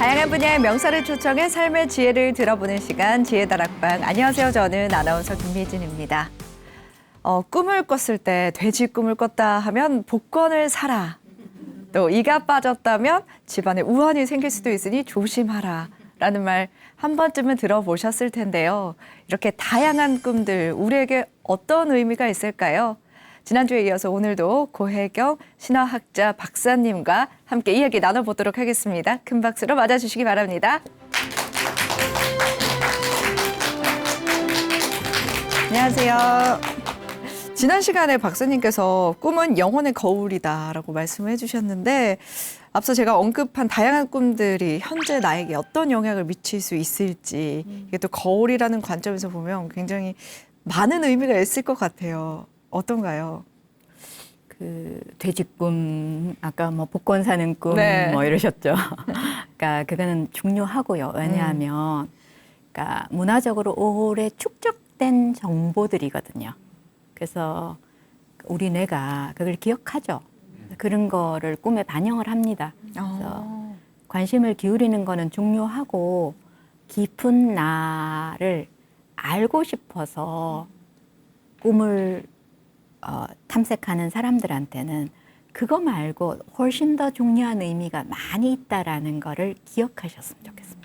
다양한 분야의 명사를 초청해 삶의 지혜를 들어보는 시간 지혜다락방. 안녕하세요. 저는 아나운서 김미진입니다. 꿈을 꿨을 때 돼지 꿈을 꿨다 하면 복권을 사라. 또 이가 빠졌다면 집안에 우환이 생길 수도 있으니 조심하라. 라는 말 한 번쯤은 들어보셨을 텐데요. 이렇게 다양한 꿈들 우리에게 어떤 의미가 있을까요? 지난주에 이어서 오늘도 고혜경 신화학자 박사님과 함께 이야기 나눠보도록 하겠습니다. 큰 박수로 맞아주시기 바랍니다. 안녕하세요. 지난 시간에 박사님께서 꿈은 영혼의 거울이다라고 말씀을 해주셨는데 앞서 제가 언급한 다양한 꿈들이 현재 나에게 어떤 영향을 미칠 수 있을지 이게 또 거울이라는 관점에서 보면 굉장히 많은 의미가 있을 것 같아요. 어떤가요? 그 돼지 꿈, 아까 뭐 복권 사는 꿈, 네. 뭐 이러셨죠. 그러니까 그거는 중요하고요. 왜냐하면, 그러니까 문화적으로 오래 축적된 정보들이거든요. 그래서 우리 뇌가 그걸 기억하죠. 그런 거를 꿈에 반영을 합니다. 그래서 관심을 기울이는 거는 중요하고 깊은 나를 알고 싶어서 꿈을 탐색하는 사람들한테는 그거 말고 훨씬 더 중요한 의미가 많이 있다라는 거를 기억하셨으면 좋겠습니다.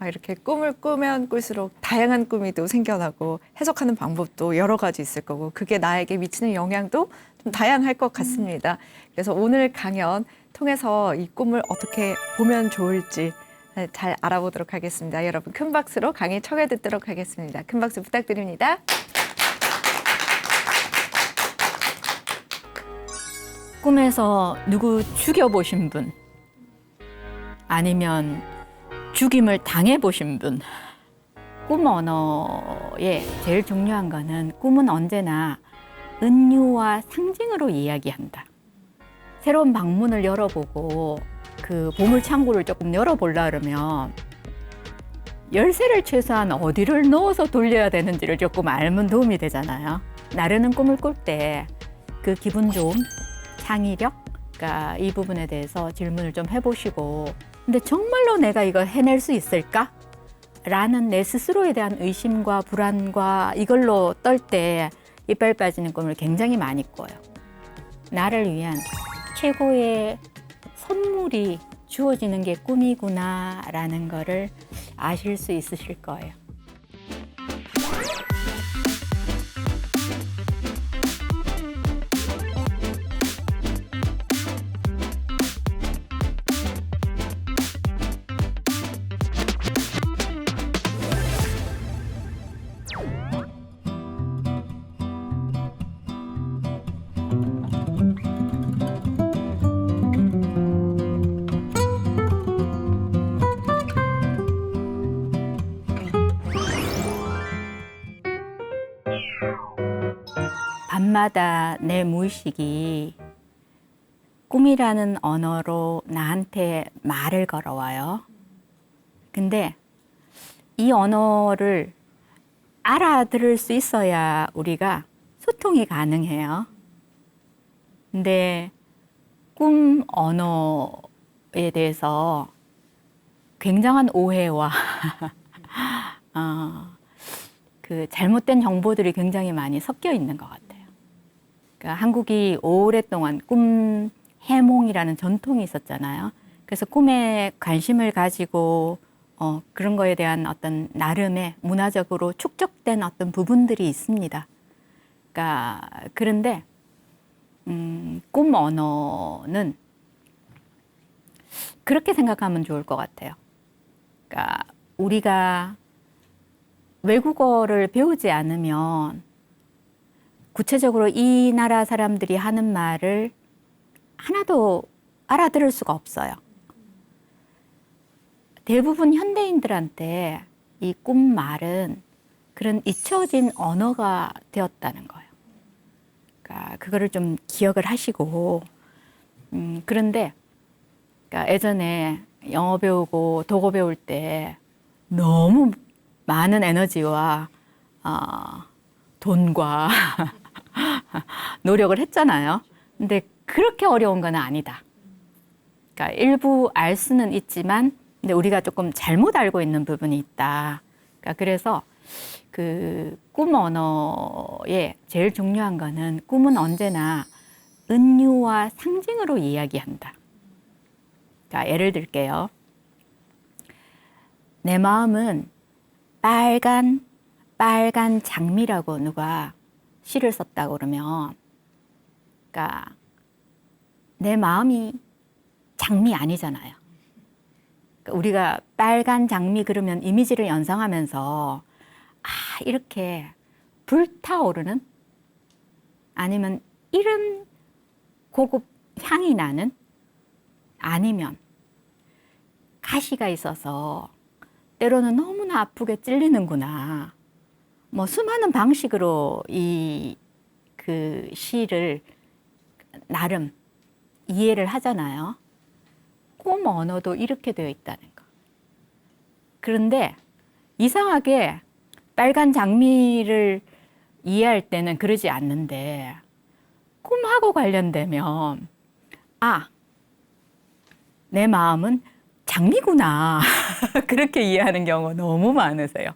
이렇게 꿈을 꾸면 꿀수록 다양한 꿈이 또 생겨나고 해석하는 방법도 여러 가지 있을 거고 그게 나에게 미치는 영향도 좀 다양할 것 같습니다. 그래서 오늘 강연 통해서 이 꿈을 어떻게 보면 좋을지 잘 알아보도록 하겠습니다. 여러분 큰 박수로 강의 청해 듣도록 하겠습니다. 큰 박수 부탁드립니다. 꿈에서 누구 죽여보신 분, 아니면 죽임을 당해보신 분. 꿈 언어에 제일 중요한 거는 꿈은 언제나 은유와 상징으로 이야기한다. 새로운 방문을 열어보고 그 보물창고를 조금 열어보려 그러면 열쇠를 최소한 어디를 넣어서 돌려야 되는지를 조금 알면 도움이 되잖아요. 나르는 꿈을 꿀 때 그 기분 좋음, 창의력, 그러니까 이 부분에 대해서 질문을 좀 해보시고 근데 정말로 내가 이거 해낼 수 있을까? 라는 내 스스로에 대한 의심과 불안과 이걸로 떨 때 이빨 빠지는 꿈을 굉장히 많이 꿔요. 나를 위한 최고의 선물이 주어지는 게 꿈이구나라는 거를 아실 수 있으실 거예요. 밤마다 내 무의식이 꿈이라는 언어로 나한테 말을 걸어와요. 근데 이 언어를 알아들을 수 있어야 우리가 소통이 가능해요. 근데 꿈 언어에 대해서 굉장한 오해와 그 잘못된 정보들이 굉장히 많이 섞여 있는 것 같아요. 그러니까 한국이 오랫동안 꿈 해몽이라는 전통이 있었잖아요. 그래서 꿈에 관심을 가지고 그런 거에 대한 어떤 나름의 문화적으로 축적된 어떤 부분들이 있습니다. 그러니까 그런데 꿈 언어는 그렇게 생각하면 좋을 것 같아요. 그러니까 우리가 외국어를 배우지 않으면 구체적으로 이 나라 사람들이 하는 말을 하나도 알아들을 수가 없어요. 대부분 현대인들한테 이 꿈말은 그런 잊혀진 언어가 되었다는 거예요. 그러니까 그거를 좀 기억을 하시고 그런데 그러니까 예전에 영어 배우고 독어 배울 때 너무 많은 에너지와 돈과 노력을 했잖아요. 근데 그렇게 어려운 건 아니다. 그러니까 일부 알 수는 있지만 근데 우리가 조금 잘못 알고 있는 부분이 있다. 그러니까 그래서 그 꿈 언어에 제일 중요한 거는 꿈은 언제나 은유와 상징으로 이야기한다. 자, 예를 들게요. 내 마음은 빨간 장미라고 누가 시를 썼다고 그러면, 그러니까 내 마음이 장미 아니잖아요. 그러니까 우리가 빨간 장미 그러면 이미지를 연상하면서 이렇게 불타오르는 아니면 이런 고급 향이 나는 아니면 가시가 있어서 때로는 너무나 아프게 찔리는구나. 뭐 수많은 방식으로 그 시를 나름 이해를 하잖아요. 꿈 언어도 이렇게 되어 있다는 거. 그런데 이상하게 빨간 장미를 이해할 때는 그러지 않는데 꿈하고 관련되면 내 마음은 장미구나. 그렇게 이해하는 경우가 너무 많으세요.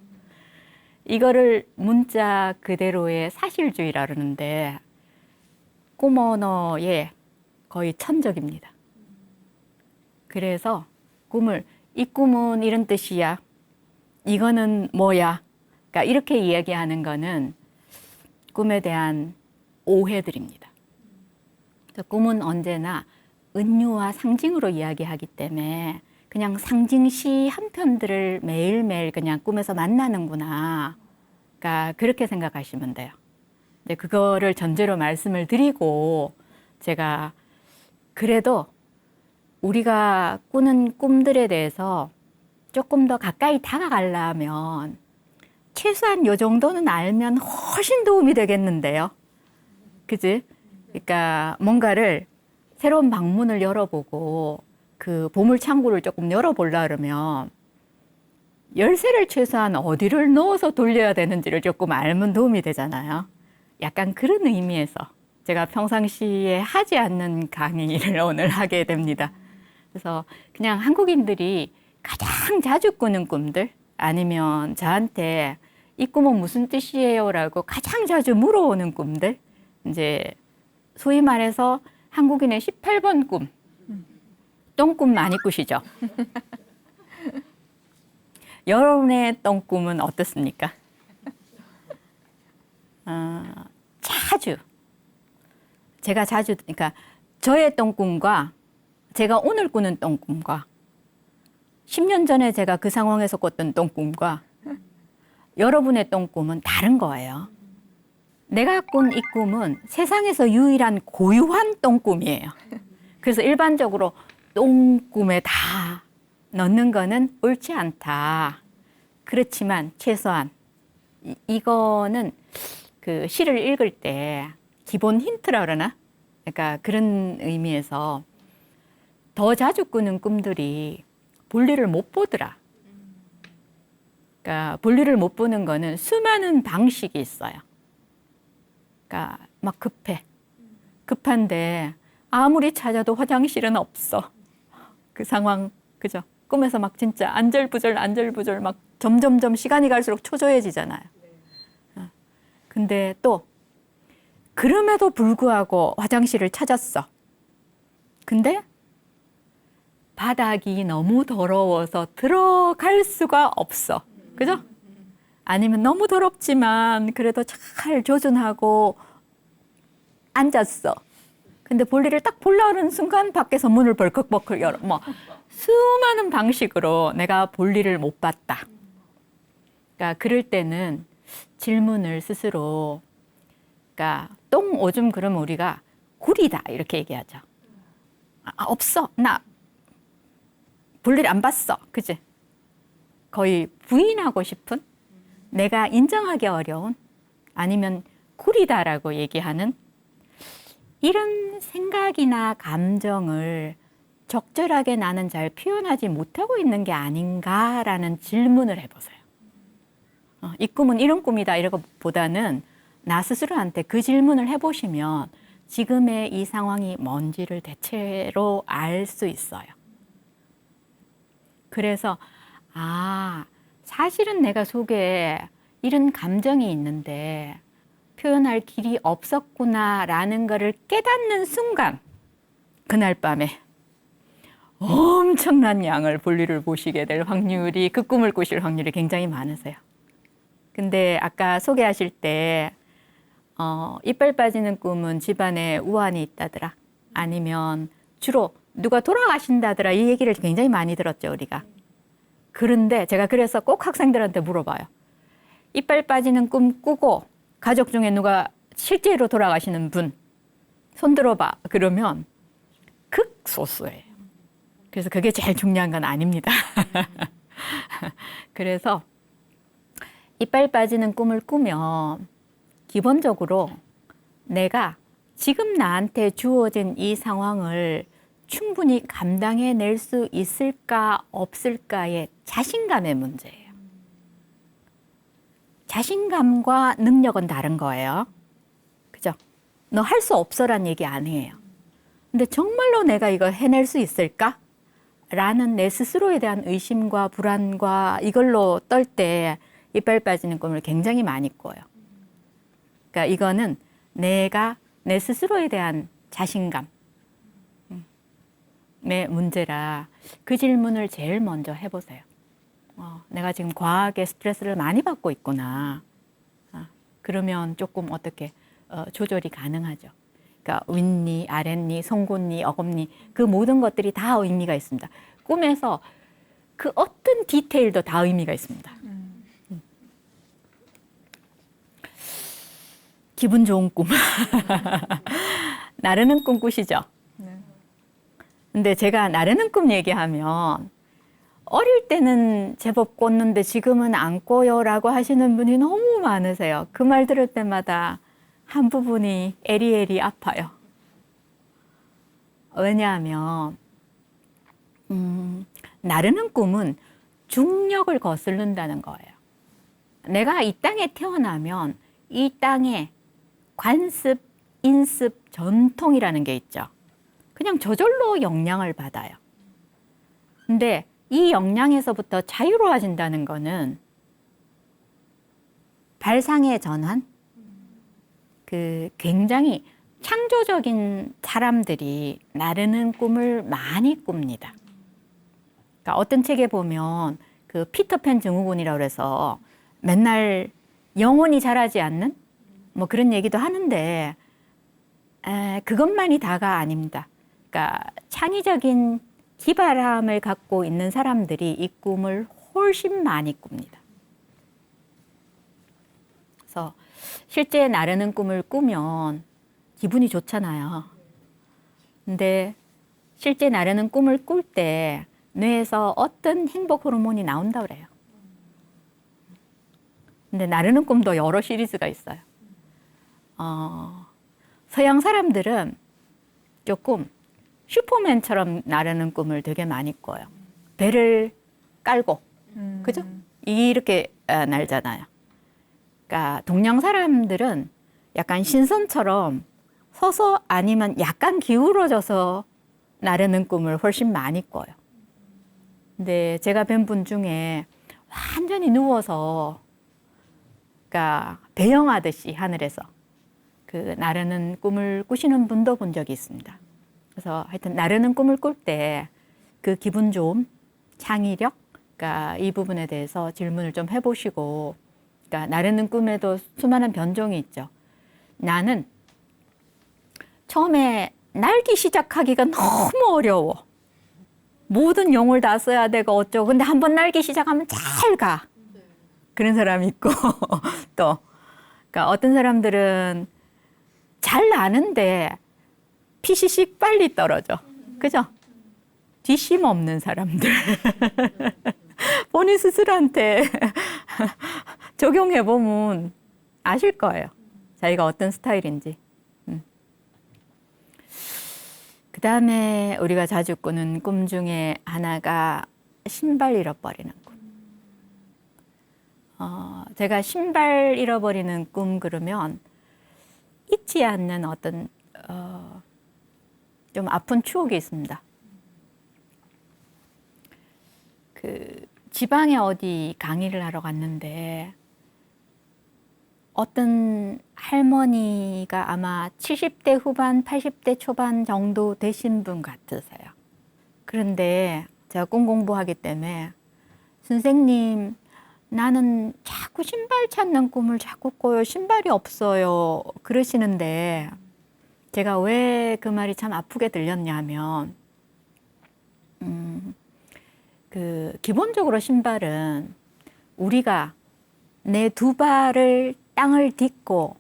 이거를 문자 그대로의 사실주의라 그러는데 꿈 언어의 거의 천적입니다. 그래서 이 꿈은 이런 뜻이야. 이거는 뭐야? 그러니까 이렇게 이야기하는 거는 꿈에 대한 오해들입니다. 그래서 꿈은 언제나 은유와 상징으로 이야기하기 때문에 그냥 상징시 한 편들을 매일매일 그냥 꿈에서 만나는구나. 그러니까 그렇게 생각하시면 돼요. 근데 그거를 전제로 말씀을 드리고 제가 그래도 우리가 꾸는 꿈들에 대해서 조금 더 가까이 다가가려면 최소한 요 정도는 알면 훨씬 도움이 되겠는데요. 그지? 그러니까 뭔가를 새로운 방문을 열어보고 그 보물창고를 조금 열어보려 그러면 열쇠를 최소한 어디를 넣어서 돌려야 되는지를 조금 알면 도움이 되잖아요. 약간 그런 의미에서 제가 평상시에 하지 않는 강의를 오늘 하게 됩니다. 그래서 그냥 한국인들이 가장 자주 꾸는 꿈들 아니면 저한테 이 꿈은 무슨 뜻이에요? 라고 가장 자주 물어오는 꿈들 이제 소위 말해서 한국인의 18번 꿈 똥꿈 많이 꾸시죠? 여러분의 똥꿈은 어떻습니까? 그러니까 저의 똥꿈과 제가 오늘 꾸는 똥꿈과 10년 전에 제가 그 상황에서 꿨던 똥꿈과 여러분의 똥꿈은 다른 거예요. 내가 꾼 이 꿈은 세상에서 유일한 고유한 똥꿈이에요. 그래서 일반적으로 똥꿈에 다 넣는 거는 옳지 않다. 그렇지만 최소한 이거는 그 시를 읽을 때 기본 힌트라 그러나? 그러니까 그런 의미에서 더 자주 꾸는 꿈들이 볼일을 못 보더라. 그러니까 볼일을 못 보는 거는 수많은 방식이 있어요. 그러니까 막 급한데 아무리 찾아도 화장실은 없어. 그 상황, 그죠? 꿈에서 막 진짜 안절부절 막 점점점 시간이 갈수록 초조해지잖아요. 근데 또 그럼에도 불구하고 화장실을 찾았어. 근데 바닥이 너무 더러워서 들어갈 수가 없어. 그죠? 아니면 너무 더럽지만 그래도 잘 조준하고 앉았어. 근데 볼일을 딱 보려는 순간 밖에서 문을 벌컥벌컥 열어. 뭐 수많은 방식으로 내가 볼일을 못 봤다. 그러니까 그럴 때는 질문을 스스로 그러니까 똥 오줌 그러면 우리가 구리다 이렇게 얘기하죠. 없어. 나 볼일 안 봤어. 그치? 거의 부인하고 싶은 내가 인정하기 어려운 아니면 구리다라고 얘기하는 이런 생각이나 감정을 적절하게 나는 잘 표현하지 못하고 있는 게 아닌가라는 질문을 해보세요. 이 꿈은 이런 꿈이다 이런 것보다는 나 스스로한테 그 질문을 해보시면 지금의 이 상황이 뭔지를 대체로 알 수 있어요. 그래서 사실은 내가 속에 이런 감정이 있는데 표현할 길이 없었구나라는 것을 깨닫는 순간, 그날 밤에 엄청난 양을 볼일을 보시게 될 확률이, 그 꿈을 꾸실 확률이 굉장히 많으세요. 근데 아까 소개하실 때 이빨 빠지는 꿈은 집안에 우환이 있다더라, 아니면 주로 누가 돌아가신다더라, 이 얘기를 굉장히 많이 들었죠, 우리가. 그런데 제가 그래서 꼭 학생들한테 물어봐요. 이빨 빠지는 꿈 꾸고 가족 중에 누가 실제로 돌아가시는 분 손 들어봐. 그러면 극소수예요. 그래서 그게 제일 중요한 건 아닙니다. 그래서 이빨 빠지는 꿈을 꾸면 기본적으로 내가 지금 나한테 주어진 이 상황을 충분히 감당해낼 수 있을까 없을까의 자신감의 문제예요. 자신감과 능력은 다른 거예요. 그죠? 너 할 수 없어란 얘기 아니에요. 근데 정말로 내가 이거 해낼 수 있을까? 라는 내 스스로에 대한 의심과 불안과 이걸로 떨 때 이빨 빠지는 꿈을 굉장히 많이 꿔요. 그러니까 이거는 내가 내 스스로에 대한 자신감의 문제라 그 질문을 제일 먼저 해보세요. 내가 지금 과하게 스트레스를 많이 받고 있구나. 그러면 조금 어떻게 조절이 가능하죠. 그러니까 윗니, 아랫니, 송곳니, 어금니, 그 모든 것들이 다 의미가 있습니다. 꿈에서 그 어떤 디테일도 다 의미가 있습니다. 기분 좋은 꿈. 나르는 꿈 꾸시죠? 근데 제가 나르는 꿈 얘기하면 어릴 때는 제법 꿨는데 지금은 안 꿔요라고 하시는 분이 너무 많으세요. 그 말 들을 때마다 한 부분이 에리에리 아파요. 왜냐하면 나르는 꿈은 중력을 거스른다는 거예요. 내가 이 땅에 태어나면 이 땅에 관습, 인습, 전통이라는 게 있죠. 그냥 저절로 영향을 받아요. 근데 이 영향에서부터 자유로워진다는 거는 발상의 전환, 그 굉장히 창조적인 사람들이 나르는 꿈을 많이 꿉니다. 그러니까 어떤 책에 보면 그 피터팬 증후군이라고 그래서 맨날 영혼이 자라지 않는 뭐 그런 얘기도 하는데 그것만이 다가 아닙니다. 그러니까 창의적인 기발함을 갖고 있는 사람들이 이 꿈을 훨씬 많이 꿉니다. 그래서 실제 나르는 꿈을 꾸면 기분이 좋잖아요. 근데 실제 나르는 꿈을 꿀 때 뇌에서 어떤 행복 호르몬이 나온다고 그래요. 근데 나르는 꿈도 여러 시리즈가 있어요. 서양 사람들은 조금 슈퍼맨처럼 나르는 꿈을 되게 많이 꿔요. 배를 깔고, 그죠? 이렇게 날잖아요. 그러니까 동양 사람들은 약간 신선처럼 서서 아니면 약간 기울어져서 나르는 꿈을 훨씬 많이 꿔요. 근데 제가 뵌 분 중에 완전히 누워서, 그러니까 배영하듯이 하늘에서 그 나르는 꿈을 꾸시는 분도 본 적이 있습니다. 그래서 하여튼 나르는 꿈을 꿀 때 그 기분 좋음, 창의력, 그러니까 이 부분에 대해서 질문을 좀 해보시고, 그러니까 나르는 꿈에도 수많은 변종이 있죠. 나는 처음에 날기 시작하기가 너무 어려워. 모든 용을 다 써야 되고 어쩌고. 근데 한번 날기 시작하면 잘 가. 그런 사람이 있고 또 그러니까 어떤 사람들은 잘 나는데 피시식 빨리 떨어져. 그죠? 뒷심 없는 사람들. 본인 스스로한테 적용해보면 아실 거예요. 자기가 어떤 스타일인지. 그 다음에 우리가 자주 꾸는 꿈 중에 하나가 신발 잃어버리는 꿈. 제가 신발 잃어버리는 꿈 그러면 잊지 않는 어떤 좀 아픈 추억이 있습니다. 지방에 어디 강의를 하러 갔는데 어떤 할머니가 아마 70대 후반, 80대 초반 정도 되신 분 같으세요. 그런데 제가 꿈 공부하기 때문에 선생님, 나는 자꾸 신발 찾는 꿈을 자꾸 꿔요. 신발이 없어요. 그러시는데 제가 왜 그 말이 참 아프게 들렸냐면 기본적으로 신발은 우리가 내 두 발을 땅을 딛고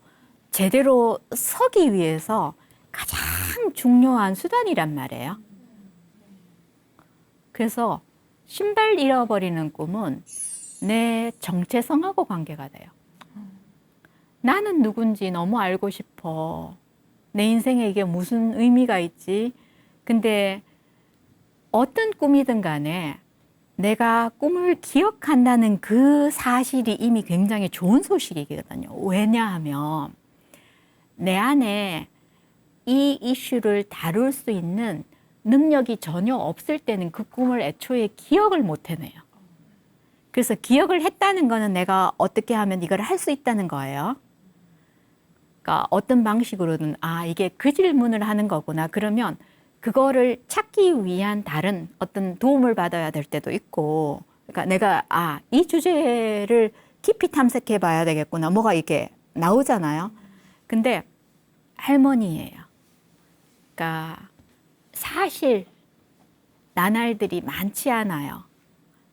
제대로 서기 위해서 가장 중요한 수단이란 말이에요. 그래서 신발 잃어버리는 꿈은 내 정체성하고 관계가 돼요. 나는 누군지 너무 알고 싶어. 내 인생에 이게 무슨 의미가 있지? 근데 어떤 꿈이든 간에 내가 꿈을 기억한다는 그 사실이 이미 굉장히 좋은 소식이거든요. 왜냐하면 내 안에 이 이슈를 다룰 수 있는 능력이 전혀 없을 때는 그 꿈을 애초에 기억을 못 해내요. 그래서 기억을 했다는 거는 내가 어떻게 하면 이걸 할 수 있다는 거예요. 그러니까 어떤 방식으로든 이게 그 질문을 하는 거구나. 그러면 그거를 찾기 위한 다른 어떤 도움을 받아야 될 때도 있고, 그러니까 내가 이 주제를 깊이 탐색해 봐야 되겠구나. 뭐가 이게 나오잖아요. 근데 할머니예요. 그러니까 사실 나날들이 많지 않아요.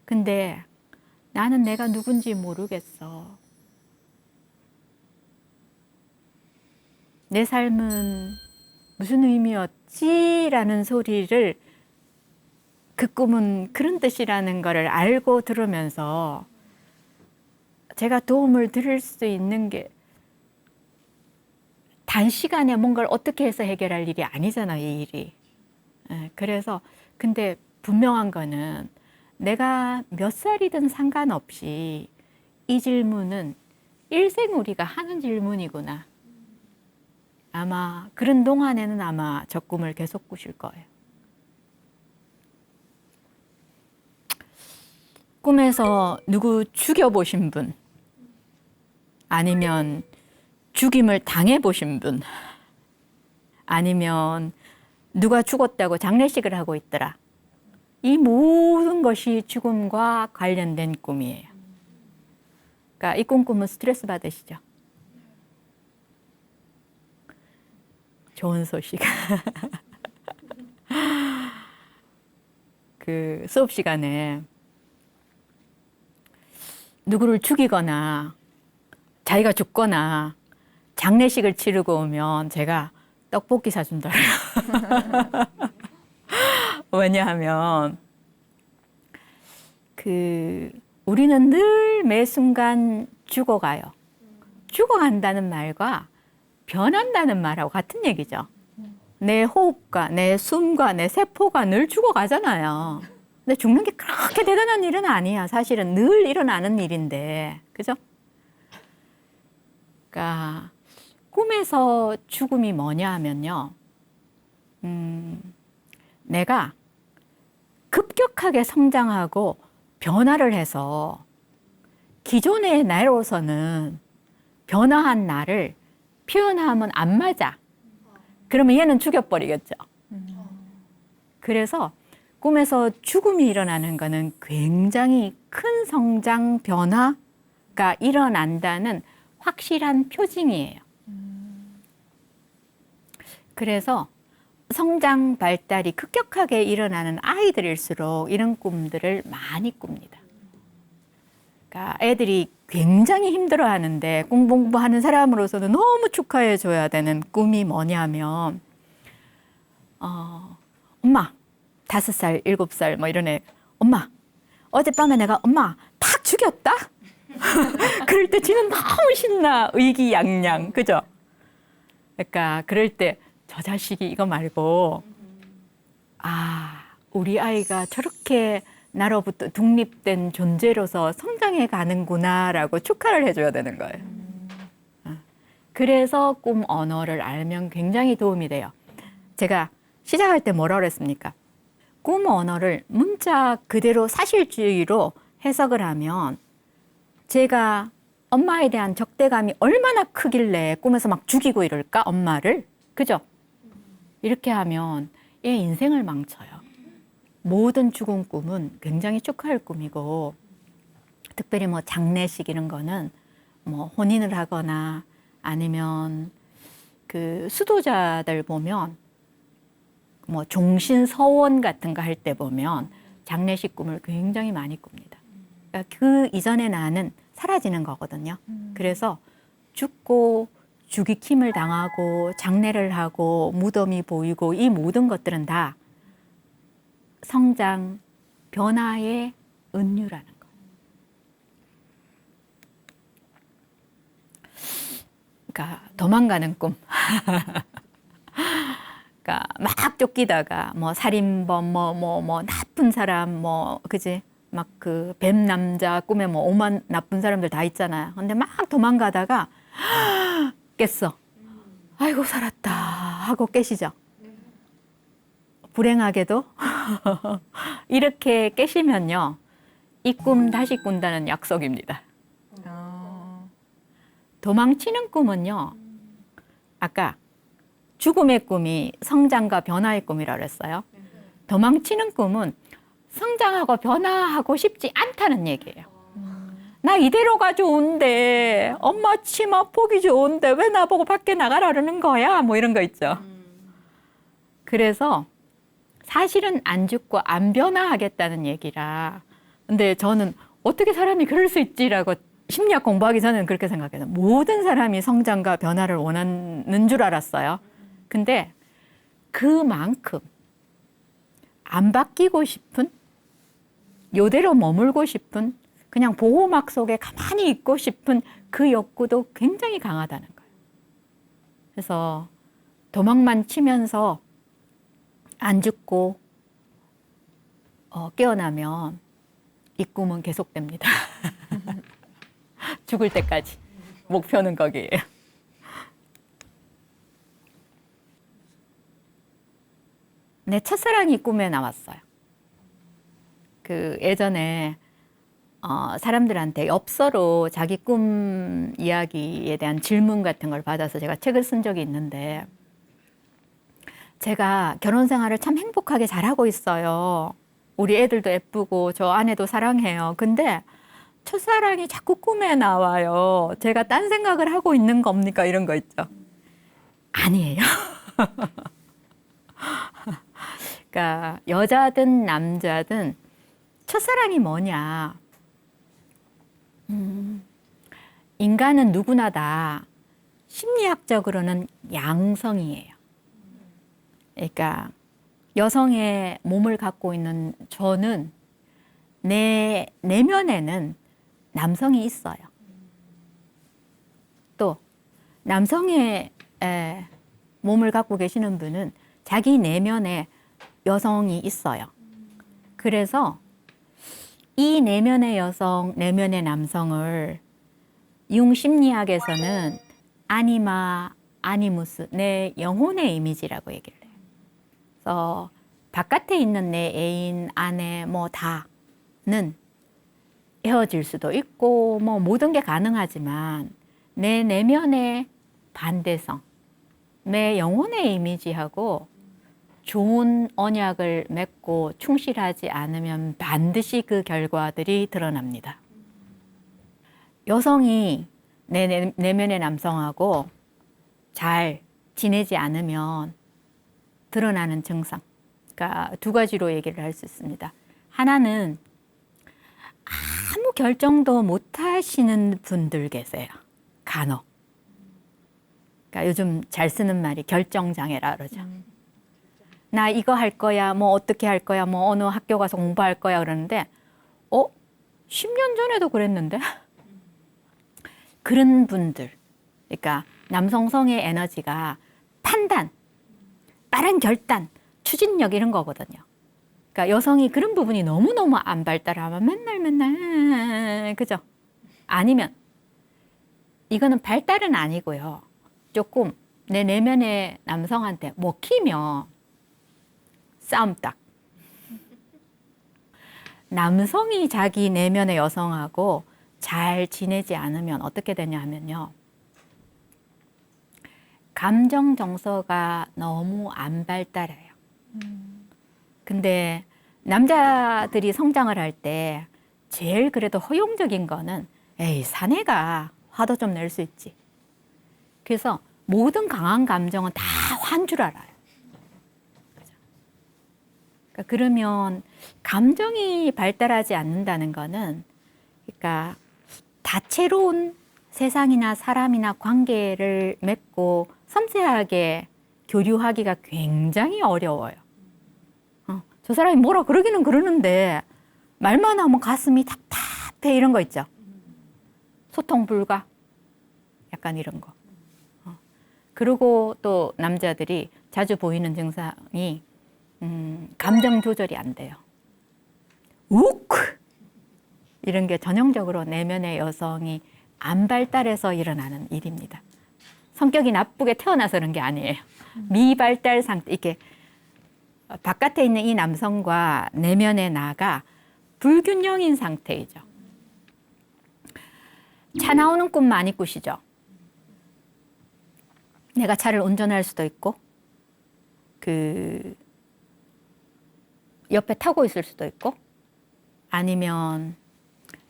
근데 나는 내가 누군지 모르겠어. 내 삶은 무슨 의미였지? 라는 소리를 그 꿈은 그런 뜻이라는 거를 알고 들으면서 제가 도움을 드릴 수 있는 게 단시간에 뭔가를 어떻게 해서 해결할 일이 아니잖아요, 이 일이. 그래서 근데 분명한 거는 내가 몇 살이든 상관없이 이 질문은 일생 우리가 하는 질문이구나. 아마 그런 동안에는 아마 저 꿈을 계속 꾸실 거예요. 꿈에서 누구 죽여보신 분, 아니면 죽임을 당해보신 분, 아니면 누가 죽었다고 장례식을 하고 있더라. 이 모든 것이 죽음과 관련된 꿈이에요. 그러니까 이 꿈 꾸면 스트레스 받으시죠? 좋은 소식. 그 수업 시간에 누구를 죽이거나 자기가 죽거나 장례식을 치르고 오면 제가 떡볶이 사준다고요. 왜냐하면 우리는 늘 매 순간 죽어가요. 죽어간다는 말과 변한다는 말하고 같은 얘기죠. 내 호흡과 내 숨과 내 세포가 늘 죽어가잖아요. 근데 죽는 게 그렇게 대단한 일은 아니야. 사실은 늘 일어나는 일인데, 그죠? 그러니까 꿈에서 죽음이 뭐냐 하면요, 내가 급격하게 성장하고 변화를 해서 기존의 나로서는 변화한 나를 표현하면 안 맞아. 그러면 얘는 죽여버리겠죠. 그래서 꿈에서 죽음이 일어나는 거는 굉장히 큰 성장 변화가 일어난다는 확실한 표징이에요. 그래서 성장 발달이 급격하게 일어나는 아이들일수록 이런 꿈들을 많이 꿉니다. 그러니까 애들이 굉장히 힘들어하는데 꿈 공부하는 사람으로서는 너무 축하해 줘야 되는 꿈이 뭐냐면 엄마 5살, 7살 뭐 이런 애, 엄마 어젯밤에 내가 엄마 탁 죽였다? 그럴 때 지는 너무 신나, 의기양양, 그죠? 그러니까 그럴 때 저 자식이 이거 말고 우리 아이가 저렇게 나로부터 독립된 존재로서 성장해 가는구나라고 축하를 해줘야 되는 거예요. 그래서 꿈 언어를 알면 굉장히 도움이 돼요. 제가 시작할 때 뭐라 그랬습니까? 꿈 언어를 문자 그대로 사실주의로 해석을 하면 제가 엄마에 대한 적대감이 얼마나 크길래 꿈에서 막 죽이고 이럴까? 엄마를. 그죠? 이렇게 하면 얘 인생을 망쳐요. 모든 죽은 꿈은 굉장히 축하할 꿈이고, 특별히 뭐 장례식 이런 거는 뭐 혼인을 하거나 아니면 그 수도자들 보면 뭐 종신 서원 같은 거 할 때 보면 장례식 꿈을 굉장히 많이 꿉니다. 그러니까 그 이전에 나는 사라지는 거거든요. 그래서 죽고 죽이킴을 당하고 장례를 하고 무덤이 보이고 이 모든 것들은 다 성장, 변화의 은유라는 거예요. 그러니까 도망가는 꿈. 그러니까 막 쫓기다가 뭐 살인범, 뭐 나쁜 사람, 뭐 그지? 막 그 뱀 남자 꿈에 뭐 오만 나쁜 사람들 다 있잖아요. 근데 막 도망가다가 깼어. 아이고 살았다 하고 깨시죠. 불행하게도 이렇게 깨시면요, 이 꿈 다시 꾼다는 약속입니다. 도망치는 꿈은요, 아까 죽음의 꿈이 성장과 변화의 꿈이라고 그랬어요. 도망치는 꿈은 성장하고 변화하고 싶지 않다는 얘기예요. 나 이대로가 좋은데, 엄마 치마 보기 좋은데 왜 나보고 밖에 나가라는 거야? 뭐 이런 거 있죠. 그래서 사실은 안 죽고 안 변화하겠다는 얘기라. 근데 저는 어떻게 사람이 그럴 수 있지라고 심리학 공부하기 전에는 그렇게 생각해요. 모든 사람이 성장과 변화를 원하는 줄 알았어요. 근데 그만큼 안 바뀌고 싶은, 요대로 머물고 싶은, 그냥 보호막 속에 가만히 있고 싶은 그 욕구도 굉장히 강하다는 거예요. 그래서 도망만 치면서 안 죽고 깨어나면 이 꿈은 계속됩니다. 죽을 때까지. 목표는 거기에요. 내 첫사랑이 꿈에 나왔어요. 그 예전에 사람들한테 엽서로 자기 꿈 이야기에 대한 질문 같은 걸 받아서 제가 책을 쓴 적이 있는데, 제가 결혼 생활을 참 행복하게 잘하고 있어요. 우리 애들도 예쁘고 저 아내도 사랑해요. 근데 첫사랑이 자꾸 꿈에 나와요. 제가 딴 생각을 하고 있는 겁니까? 이런 거 있죠. 아니에요. 그러니까 여자든 남자든 첫사랑이 뭐냐. 인간은 누구나 다 심리학적으로는 양성이에요. 그러니까 여성의 몸을 갖고 있는 저는 내 내면에는 남성이 있어요. 또 남성의 몸을 갖고 계시는 분은 자기 내면에 여성이 있어요. 그래서 이 내면의 여성, 내면의 남성을 융 심리학에서는 아니마, 아니무스, 내 영혼의 이미지라고 얘기를 해요. 그래서 바깥에 있는 내 애인, 아내, 뭐 다는 헤어질 수도 있고 뭐 모든 게 가능하지만 내 내면의 반대성, 내 영혼의 이미지하고 좋은 언약을 맺고 충실하지 않으면 반드시 그 결과들이 드러납니다. 여성이 내 내면의 남성하고 잘 지내지 않으면 드러나는 증상, 그러니까 두 가지로 얘기를 할 수 있습니다. 하나는 아무 결정도 못 하시는 분들 계세요. 간혹. 그러니까 요즘 잘 쓰는 말이 결정장애라 그러죠. 나 이거 할 거야, 뭐 어떻게 할 거야, 뭐 어느 학교 가서 공부할 거야 그러는데 10년 전에도 그랬는데? 그런 분들, 그러니까 남성성의 에너지가 판단, 빠른 결단, 추진력 이런 거거든요. 그러니까 여성이 그런 부분이 너무너무 안 발달하면 맨날 그죠? 아니면 이거는 발달은 아니고요. 조금 내 내면의 남성한테 먹히면 싸움 딱. 남성이 자기 내면의 여성하고 잘 지내지 않으면 어떻게 되냐 하면요. 감정 정서가 너무 안 발달해요. 근데 남자들이 성장을 할 때 제일 그래도 허용적인 거는 에이, 사내가 화도 좀 낼 수 있지. 그래서 모든 강한 감정은 다 화인 줄 알아요. 그러니까 그러면 감정이 발달하지 않는다는 거는 그러니까 다채로운 세상이나 사람이나 관계를 맺고 섬세하게 교류하기가 굉장히 어려워요. 저 사람이 뭐라 그러기는 그러는데 말만 하면 가슴이 답답해 이런 거 있죠. 소통 불가 약간 이런 거. 그리고 또 남자들이 자주 보이는 증상이 감정 조절이 안 돼요. 욱 이런 게 전형적으로 내면의 여성이 안 발달해서 일어나는 일입니다. 성격이 나쁘게 태어나서 그런 게 아니에요. 미발달 상태, 이렇게 바깥에 있는 이 남성과 내면의 나가 불균형인 상태이죠. 차 나오는 꿈 많이 꾸시죠? 내가 차를 운전할 수도 있고, 옆에 타고 있을 수도 있고, 아니면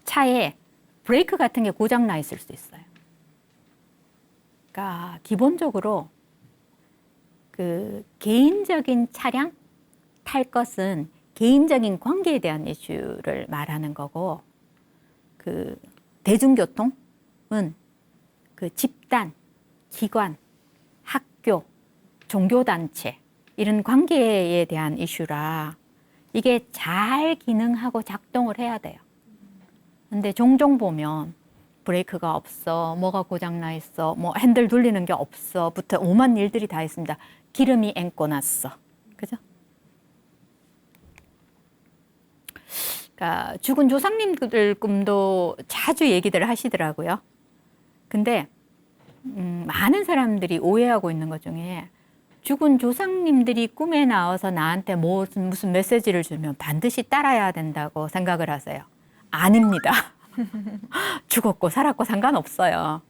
차에 브레이크 같은 게 고장 나 있을 수도 있어요. 그러니까 기본적으로 개인적인 차량 탈 것은 개인적인 관계에 대한 이슈를 말하는 거고, 대중교통은 집단, 기관, 학교, 종교단체 이런 관계에 대한 이슈라 이게 잘 기능하고 작동을 해야 돼요. 근데 종종 보면 브레이크가 없어, 뭐가 고장나 있어, 뭐 핸들 돌리는 게 없어, 부터 오만 일들이 다 있습니다. 기름이 앵꼬 났어. 그죠? 그러니까 죽은 조상님들 꿈도 자주 얘기들 하시더라고요. 근데 많은 사람들이 오해하고 있는 것 중에 죽은 조상님들이 꿈에 나와서 나한테 무슨 메시지를 주면 반드시 따라야 된다고 생각을 하세요. 아닙니다. 죽었고 살았고 상관없어요.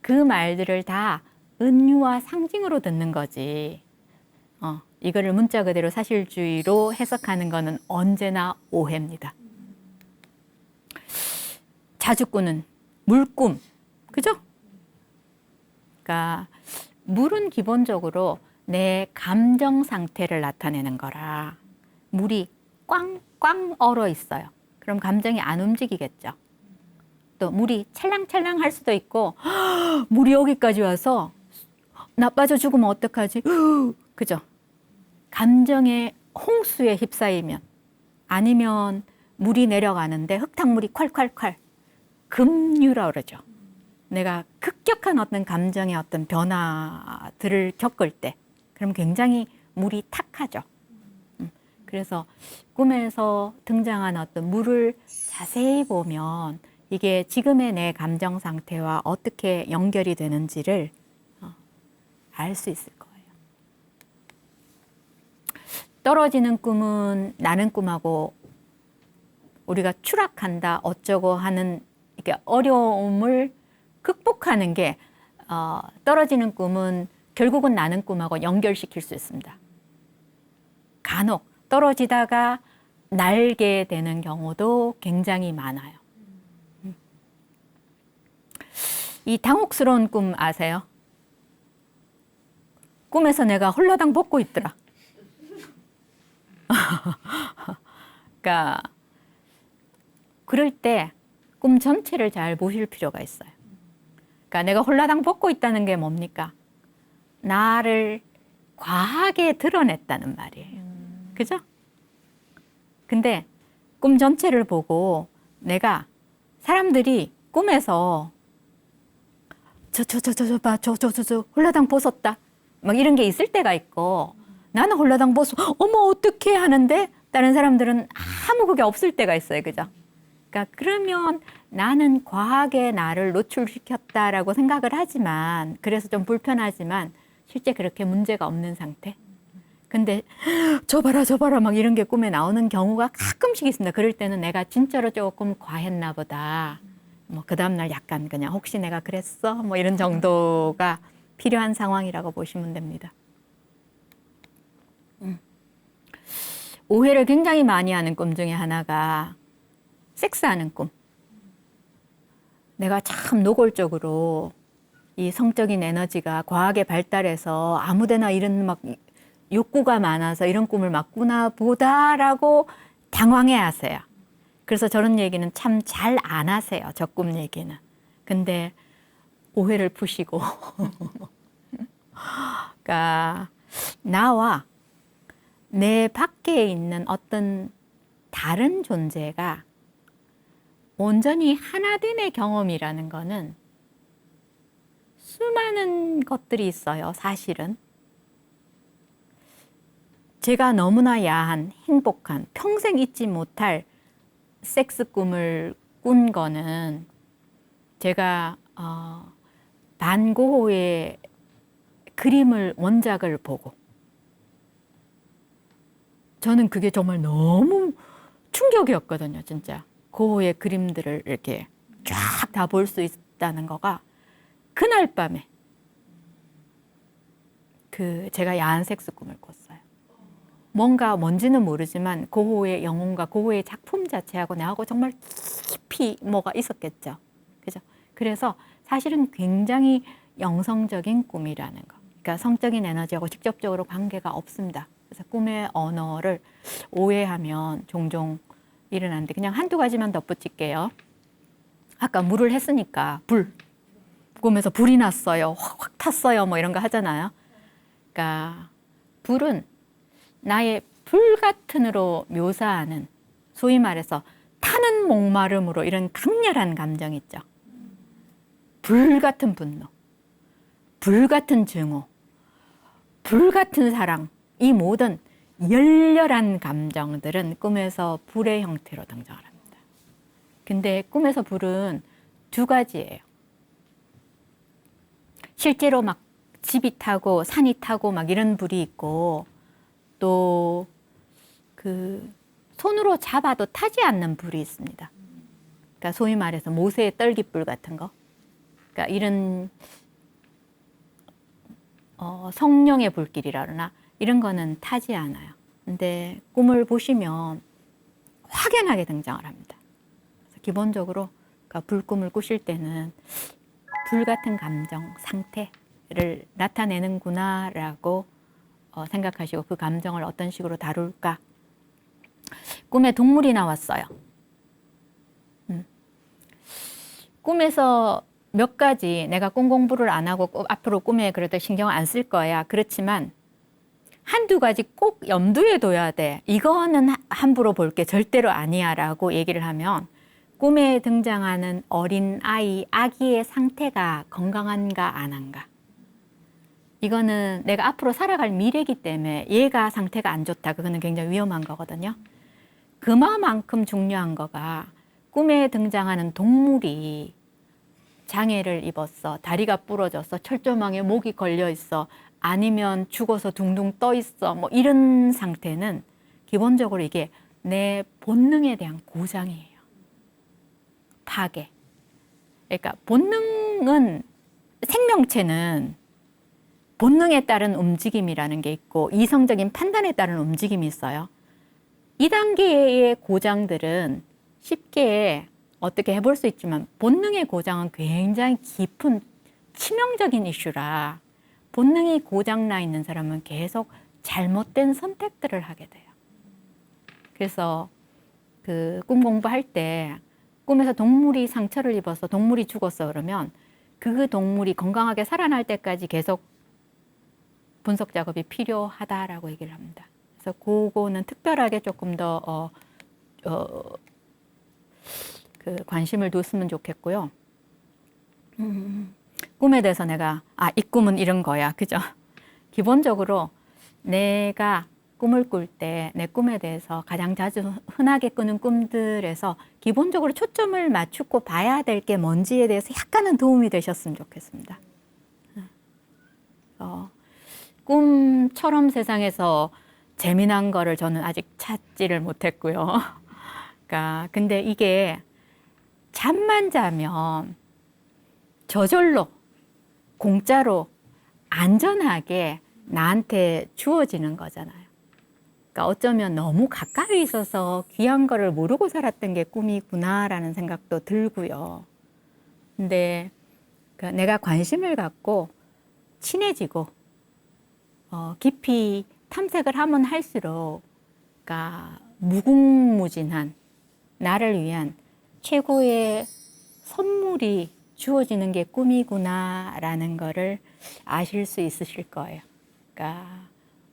그 말들을 다 은유와 상징으로 듣는 거지. 이거를 문자 그대로 사실주의로 해석하는 거는 언제나 오해입니다. 자주 꾸는 물꿈, 그죠? 그러니까 물은 기본적으로 내 감정 상태를 나타내는 거라 물이 꽝꽝 얼어 있어요. 그럼 감정이 안 움직이겠죠. 또 물이 찰랑찰랑 할 수도 있고 물이 여기까지 와서 나 빠져 죽으면 어떡하지? 그죠? 감정의 홍수에 휩싸이면 아니면 물이 내려가는데 흙탕물이 콸콸콸 급류라 그러죠. 내가 급격한 어떤 감정의 어떤 변화들을 겪을 때 그럼 굉장히 물이 탁하죠. 그래서 꿈에서 등장한 어떤 물을 자세히 보면 이게 지금의 내 감정 상태와 어떻게 연결이 되는지를 알 수 있을 거예요. 떨어지는 꿈은 나는 꿈하고 우리가 추락한다 어쩌고 하는 이렇게 어려움을 극복하는 게 떨어지는 꿈은 결국은 나는 꿈하고 연결시킬 수 있습니다. 간혹 떨어지다가 날게 되는 경우도 굉장히 많아요. 이 당혹스러운 꿈 아세요? 꿈에서 내가 홀라당 벗고 있더라. 그러니까 그럴 때 꿈 전체를 잘 보실 필요가 있어요. 그러니까 내가 홀라당 벗고 있다는 게 뭡니까? 나를 과하게 드러냈다는 말이에요. 그죠? 근데 꿈 전체를 보고 내가 사람들이 꿈에서 저 홀라당 벗었다. 막 이런 게 있을 때가 있고 나는 홀라당 벗어 어머 어떡해 하는데 다른 사람들은 아무 그게 없을 때가 있어요. 그죠? 그러니까 그러면 나는 과하게 나를 노출시켰다라고 생각을 하지만, 그래서 좀 불편하지만 실제 그렇게 문제가 없는 상태. 근데 저 봐라 막 이런 게 꿈에 나오는 경우가 가끔씩 있습니다. 그럴 때는 내가 진짜로 조금 과했나 보다. 뭐 그 다음날 약간 그냥 혹시 내가 그랬어? 뭐 이런 정도가 필요한 상황이라고 보시면 됩니다. 오해를 굉장히 많이 하는 꿈 중에 하나가 섹스하는 꿈. 내가 참 노골적으로 이 성적인 에너지가 과하게 발달해서 아무데나 이런 막 욕구가 많아서 이런 꿈을 막 꾸나 보다라고 당황해 하세요. 그래서 저런 얘기는 참 잘 안 하세요. 저 꿈 얘기는. 근데 오해를 푸시고 그러니까 나와 내 밖에 있는 어떤 다른 존재가 온전히 하나됨의 경험이라는 거는 수많은 것들이 있어요. 사실은 제가 너무나 야한, 행복한, 평생 잊지 못할 섹스 꿈을 꾼 거는 제가 반고흐의 그림을 원작을 보고 저는 그게 정말 너무 충격이었거든요. 진짜 고흐의 그림들을 이렇게 쫙 다 볼 수 있다는 거가 그날 밤에 제가 야한 섹스 꿈을 꿨어요. 뭔지는 모르지만 고흐의 영혼과 고흐의 작품 자체하고 나하고 정말 깊이 뭐가 있었겠죠. 그죠? 그래서 사실은 굉장히 영성적인 꿈이라는 거. 그러니까 성적인 에너지하고 직접적으로 관계가 없습니다. 그래서 꿈의 언어를 오해하면 종종 일어나는데 그냥 한두 가지만 덧붙일게요. 아까 물을 했으니까 불. 꿈에서 불이 났어요. 확 탔어요. 뭐 이런 거 하잖아요. 그러니까 불은 나의 불같은으로 묘사하는 소위 말해서 타는 목마름으로 이런 강렬한 감정 있죠. 불같은 분노, 불같은 증오, 불같은 사랑, 이 모든 열렬한 감정들은 꿈에서 불의 형태로 등장을 합니다. 근데 꿈에서 불은 두 가지예요. 실제로 막 집이 타고 산이 타고 막 이런 불이 있고 또 손으로 잡아도 타지 않는 불이 있습니다. 그러니까 소위 말해서 모세의 떨기불 같은 거. 그러니까 이런 성령의 불길이라 그러나 이런 거는 타지 않아요. 근데 꿈을 보시면 확연하게 등장을 합니다. 그래서 기본적으로 그러니까 불꿈을 꾸실 때는 불 같은 감정, 상태를 나타내는구나라고 생각하시고 그 감정을 어떤 식으로 다룰까. 꿈에 동물이 나왔어요. 꿈에서 몇 가지 내가 꿈 공부를 안 하고 앞으로 꿈에 그래도 신경을 안 쓸 거야. 그렇지만 한두 가지 꼭 염두에 둬야 돼. 이거는 함부로 볼 게 절대로 아니야 라고 얘기를 하면 꿈에 등장하는 어린 아이, 아기의 상태가 건강한가 안 한가. 이거는 내가 앞으로 살아갈 미래이기 때문에 얘가 상태가 안 좋다. 그거는 굉장히 위험한 거거든요. 그만큼 중요한 거가 꿈에 등장하는 동물이 장애를 입었어. 다리가 부러졌어. 철조망에 목이 걸려 있어. 아니면 죽어서 둥둥 떠 있어. 뭐 이런 상태는 기본적으로 이게 내 본능에 대한 고장이에요. 파괴. 그러니까 본능은 생명체는 본능에 따른 움직임이라는 게 있고 이성적인 판단에 따른 움직임이 있어요. 이 단계의 고장들은 쉽게 어떻게 해볼 수 있지만 본능의 고장은 굉장히 깊은 치명적인 이슈라 본능이 고장나 있는 사람은 계속 잘못된 선택들을 하게 돼요. 그래서 꿈 공부할 때 꿈에서 동물이 상처를 입어서 동물이 죽었어 그러면 그 동물이 건강하게 살아날 때까지 계속 분석 작업이 필요하다라고 얘기를 합니다. 그래서 그거는 특별하게 조금 더 관심을 뒀으면 좋겠고요. 꿈에 대해서 내가 이 꿈은 이런 거야, 그죠? 기본적으로 내가 꿈을 꿀 때 내 꿈에 대해서 가장 자주 흔하게 꾸는 꿈들에서 기본적으로 초점을 맞추고 봐야 될 게 뭔지에 대해서 약간은 도움이 되셨으면 좋겠습니다. 꿈처럼 세상에서 재미난 거를 저는 아직 찾지를 못했고요. 그러니까 근데 이게 잠만 자면 저절로 공짜로 안전하게 나한테 주어지는 거잖아요. 그러니까 어쩌면 너무 가까이 있어서 귀한 거를 모르고 살았던 게 꿈이구나라는 생각도 들고요. 근데 내가 관심을 갖고 친해지고 깊이 탐색을 하면 할수록 그러니까 무궁무진한 나를 위한 최고의 선물이 주어지는 게 꿈이구나라는 거를 아실 수 있으실 거예요. 그러니까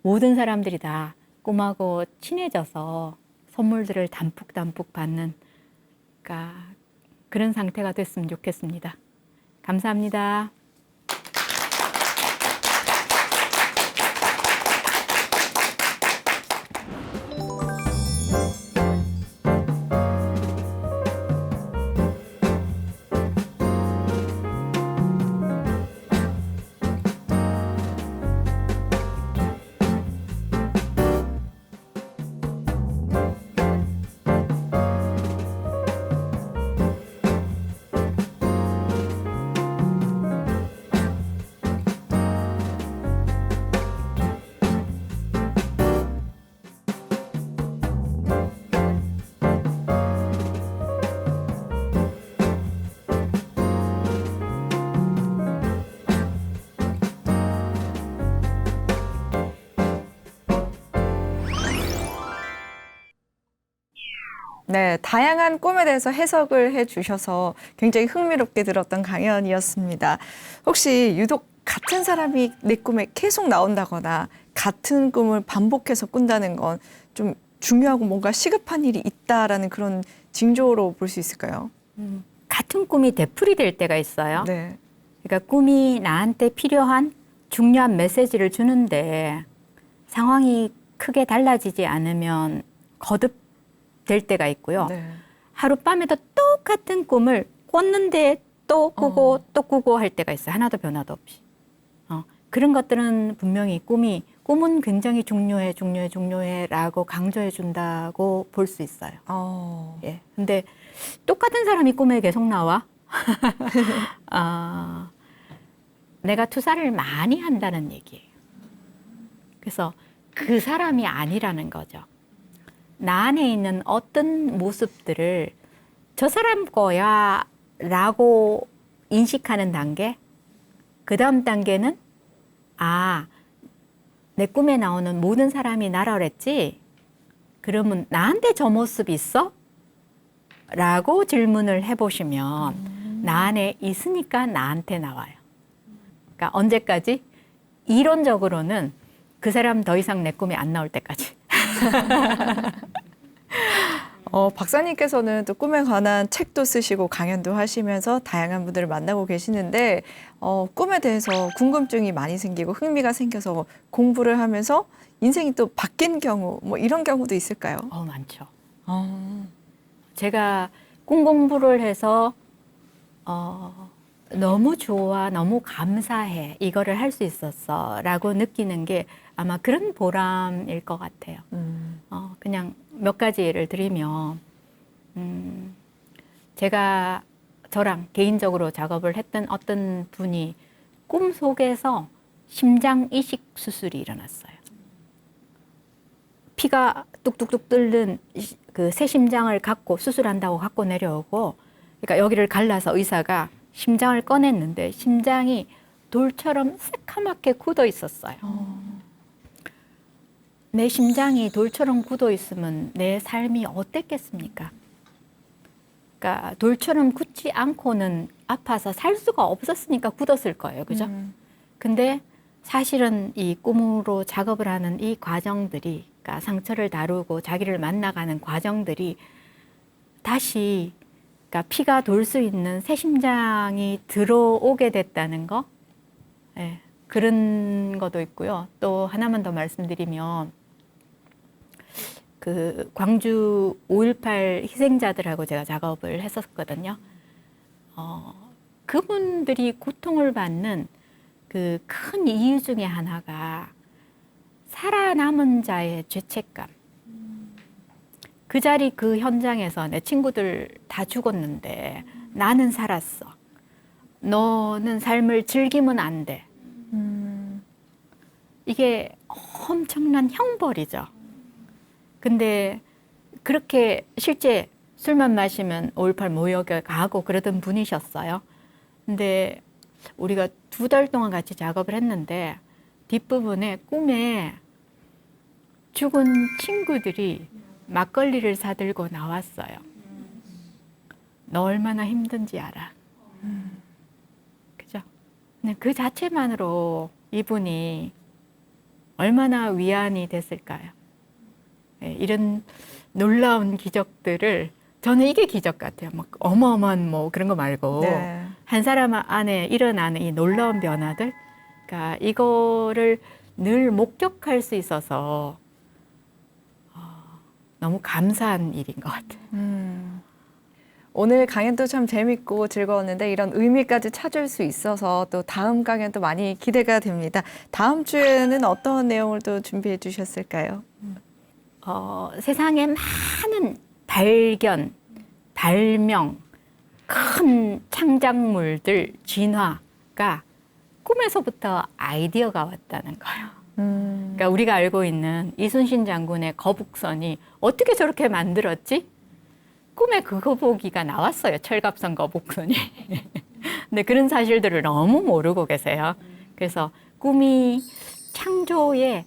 모든 사람들이 다 꿈하고 친해져서 선물들을 담뿍담뿍 받는 그러니까 그런 상태가 됐으면 좋겠습니다. 감사합니다. 네, 다양한 꿈에 대해서 해석을 해주셔서 굉장히 흥미롭게 들었던 강연이었습니다. 혹시 유독 같은 사람이 내 꿈에 계속 나온다거나 같은 꿈을 반복해서 꾼다는 건 좀 중요하고 뭔가 시급한 일이 있다라는 그런 징조로 볼 수 있을까요? 같은 꿈이 되풀이될 때가 있어요. 네. 그러니까 꿈이 나한테 필요한 중요한 메시지를 주는데 상황이 크게 달라지지 않으면 거듭될 때가 있고요. 네. 하룻밤에도 똑같은 꿈을 꿨는데 또 꾸고 또 꾸고 할 때가 있어요. 하나도 변화도 없이. 그런 것들은 분명히 꿈은 굉장히 중요해라고 강조해 준다고 볼 수 있어요. 예. 근데 똑같은 사람이 꿈에 계속 나와? 내가 투사를 많이 한다는 얘기예요. 그래서 그 사람이 아니라는 거죠. 나 안에 있는 어떤 모습들을 저 사람 거야 라고 인식하는 단계, 그 다음 단계는 내 꿈에 나오는 모든 사람이 나라 그랬지? 그러면 나한테 저 모습 있어? 라고 질문을 해보시면 나 안에 있으니까 나한테 나와요. 그러니까 언제까지? 이론적으로는 그 사람 더 이상 내 꿈에 안 나올 때까지. 박사님께서는 또 꿈에 관한 책도 쓰시고 강연도 하시면서 다양한 분들을 만나고 계시는데 꿈에 대해서 궁금증이 많이 생기고 흥미가 생겨서 공부를 하면서 인생이 또 바뀐 경우 뭐 이런 경우도 있을까요? 많죠. 제가 꿈 공부를 해서 너무 좋아, 너무 감사해, 이거를 할 수 있었어 라고 느끼는 게 아마 그런 보람일 것 같아요. 그냥 몇 가지 예를 들면 제가 저랑 개인적으로 작업을 했던 어떤 분이 꿈속에서 심장 이식 수술이 일어났어요. 피가 뚝뚝뚝 뚫는 그 새 심장을 갖고 수술한다고 갖고 내려오고, 그러니까 여기를 갈라서 의사가 심장을 꺼냈는데 심장이 돌처럼 새카맣게 굳어 있었어요. 내 심장이 돌처럼 굳어 있으면 내 삶이 어땠겠습니까? 그러니까 돌처럼 굳지 않고는 아파서 살 수가 없었으니까 굳었을 거예요. 그죠? 근데 사실은 이 꿈으로 작업을 하는 이 과정들이, 그러니까 상처를 다루고 자기를 만나가는 과정들이 다시, 그러니까 피가 돌 수 있는 새 심장이 들어오게 됐다는 거, 예, 그런 것도 있고요. 또 하나만 더 말씀드리면 그 광주 5.18 희생자들하고 제가 작업을 했었거든요. 그분들이 고통을 받는 그 큰 이유 중에 하나가 살아남은 자의 죄책감. 그 자리 그 현장에서 내 친구들 다 죽었는데 나는 살았어. 너는 삶을 즐기면 안 돼. 이게 엄청난 형벌이죠. 근데 그렇게 실제 술만 마시면 5.18 모욕에 가고 그러던 분이셨어요. 근데 우리가 2달 동안 같이 작업을 했는데 뒷부분에 꿈에 죽은 친구들이 막걸리를 사들고 나왔어요. 너 얼마나 힘든지 알아. 그죠? 근데 그 자체만으로 이분이 얼마나 위안이 됐을까요? 네, 이런 놀라운 기적들을 저는 이게 기적 같아요. 막 어마어마한 뭐 그런 거 말고 네. 한 사람 안에 일어나는 이 놀라운 변화들, 그러니까 이거를 늘 목격할 수 있어서 너무 감사한 일인 것 같아요. 오늘 강연도 참 재밌고 즐거웠는데 이런 의미까지 찾을 수 있어서 또 다음 강연도 많이 기대가 됩니다. 다음 주에는 어떤 내용을 또 준비해 주셨을까요? 세상에 많은 발견, 발명, 큰 창작물들, 진화가 꿈에서부터 아이디어가 왔다는 거예요. 그러니까 우리가 알고 있는 이순신 장군의 거북선이 어떻게 저렇게 만들었지? 꿈에 그 거북이가 나왔어요. 철갑선 거북선이. 근데 그런 사실들을 너무 모르고 계세요. 그래서 꿈이 창조의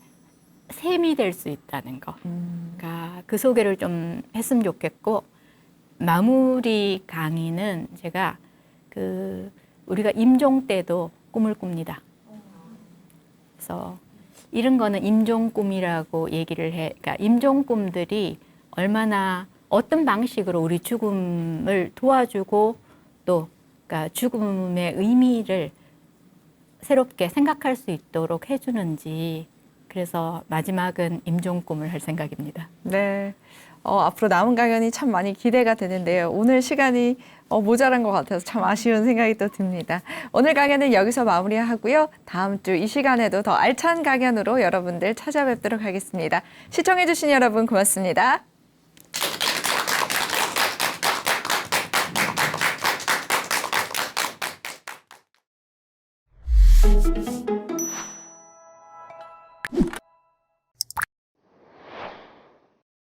셈이 될 수 있다는 거. 그러니까 그 소개를 좀 했으면 좋겠고, 마무리 강의는 제가 우리가 임종 때도 꿈을 꿉니다. 그래서 이런 거는 임종 꿈이라고 얘기를 해. 그러니까 임종 꿈들이 얼마나 어떤 방식으로 우리 죽음을 도와주고 또 그러니까 죽음의 의미를 새롭게 생각할 수 있도록 해주는지, 그래서 마지막은 임종 꿈을 할 생각입니다. 네. 앞으로 남은 강연이 참 많이 기대가 되는데요. 오늘 시간이 모자란 것 같아서 참 아쉬운 생각이 또 듭니다. 오늘 강연은 여기서 마무리하고요. 다음 주 이 시간에도 더 알찬 강연으로 여러분들 찾아뵙도록 하겠습니다. 시청해주신 여러분 고맙습니다.